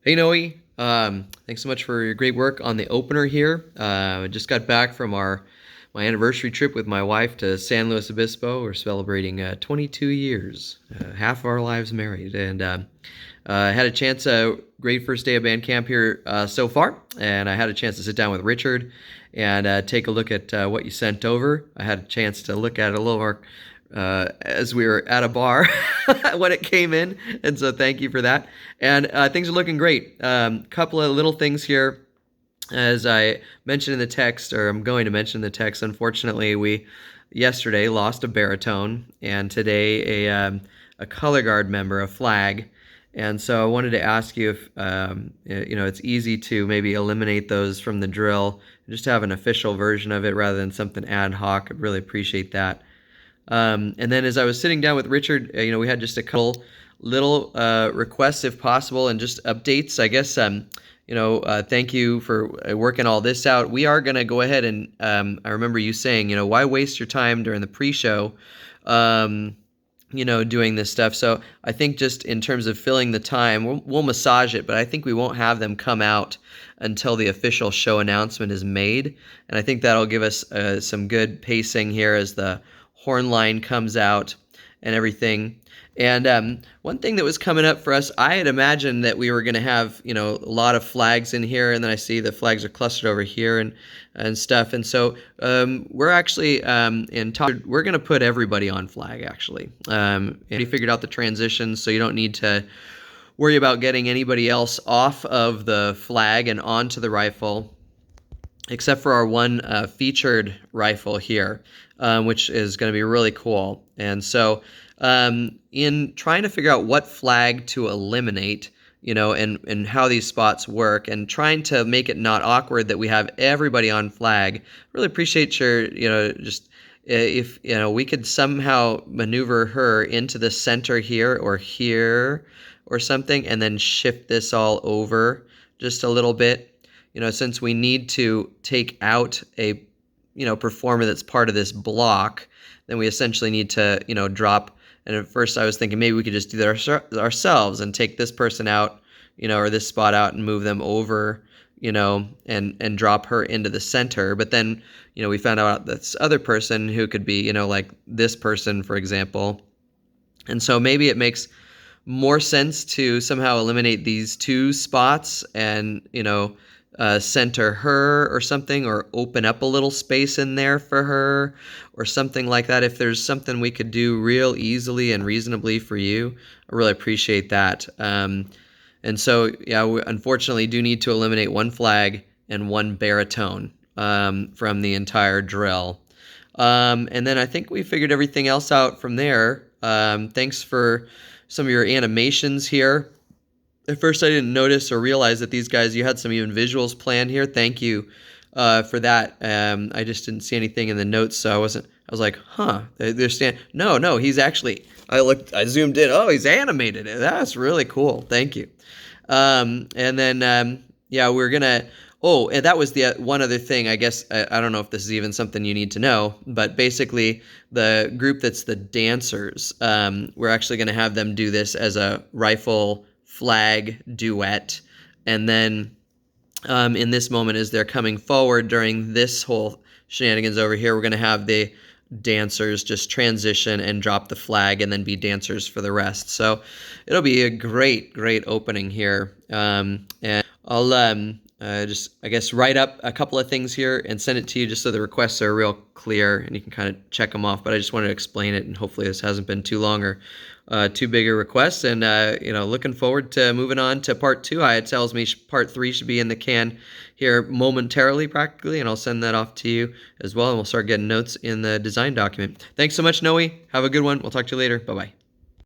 Hey Noe, thanks so much for your great work on the opener here. I just got back from my anniversary trip with my wife to San Luis Obispo. We're celebrating 22 years, half of our lives married, and had a chance. Great first day of band camp here so far, and I had a chance to sit down with Richard and take a look at what you sent over. I had a chance to look at it a little more as we were at a bar when it came in, and so thank you for that. And things are looking great. Couple of little things here, as I mentioned in the text, or I'm going to mention in the text. Unfortunately, we yesterday lost a baritone, and today a color guard member, a flag. And so I wanted to ask you if it's easy to maybe eliminate those from the drill, just have an official version of it rather than something ad hoc. I'd really appreciate that. And then as I was sitting down with Richard, we had just a couple little requests if possible and just updates. I guess, thank you for working all this out. We are going to go ahead and I remember you saying, why waste your time during the pre-show, doing this stuff. So I think just in terms of filling the time, we'll massage it, but I think we won't have them come out until the official show announcement is made. And I think that'll give us some good pacing here as the horn line comes out and everything. And one thing that was coming up for us, I had imagined that we were going to have, a lot of flags in here, and then I see the flags are clustered over here and stuff. And so we're actually we're going to put everybody on flag, actually. And we figured out the transitions, so you don't need to worry about getting anybody else off of the flag and onto the rifle, except for our one featured rifle here, which is going to be really cool. And so in trying to figure out what flag to eliminate, and how these spots work, and trying to make it not awkward that we have everybody on flag, really appreciate your, just if, we could somehow maneuver her into the center here or something, and then shift this all over just a little bit. Since we need to take out a, performer that's part of this block, then we essentially need to, drop. And at first I was thinking maybe we could just do that ourselves and take this person out, or this spot out and move them over, and drop her into the center. But then, we found out this other person who could be, like this person, for example. And so maybe it makes more sense to somehow eliminate these two spots and, center her or something, or open up a little space in there for her or something like that. If there's something we could do real easily and reasonably for you, I really appreciate that. And so, yeah, we unfortunately do need to eliminate one flag and one baritone from the entire drill. And then I think we figured everything else out from there. Thanks for some of your animations here. At first, I didn't notice or realize that these guys, you had some even visuals planned here. Thank you for that. I just didn't see anything in the notes, so I was like, huh, no, he's actually, I zoomed in. Oh, he's animated it. That's really cool. Thank you. And then, we're going to, and that was the one other thing. I guess, I don't know if this is even something you need to know, but basically the group that's the dancers, we're actually going to have them do this as a rifle flag duet. And then in this moment, as they're coming forward during this whole shenanigans over here, we're going to have the dancers just transition and drop the flag and then be dancers for the rest. So it'll be a great opening here. And I'll just, I guess, write up a couple of things here and send it to you just so the requests are real clear and you can kind of check them off. But I just wanted to explain it, and hopefully this hasn't been too long or too big a request. And, looking forward to moving on to part 2. It tells me part 3 should be in the can here momentarily, practically, and I'll send that off to you as well. And we'll start getting notes in the design document. Thanks so much, Noe. Have a good one. We'll talk to you later. Bye-bye.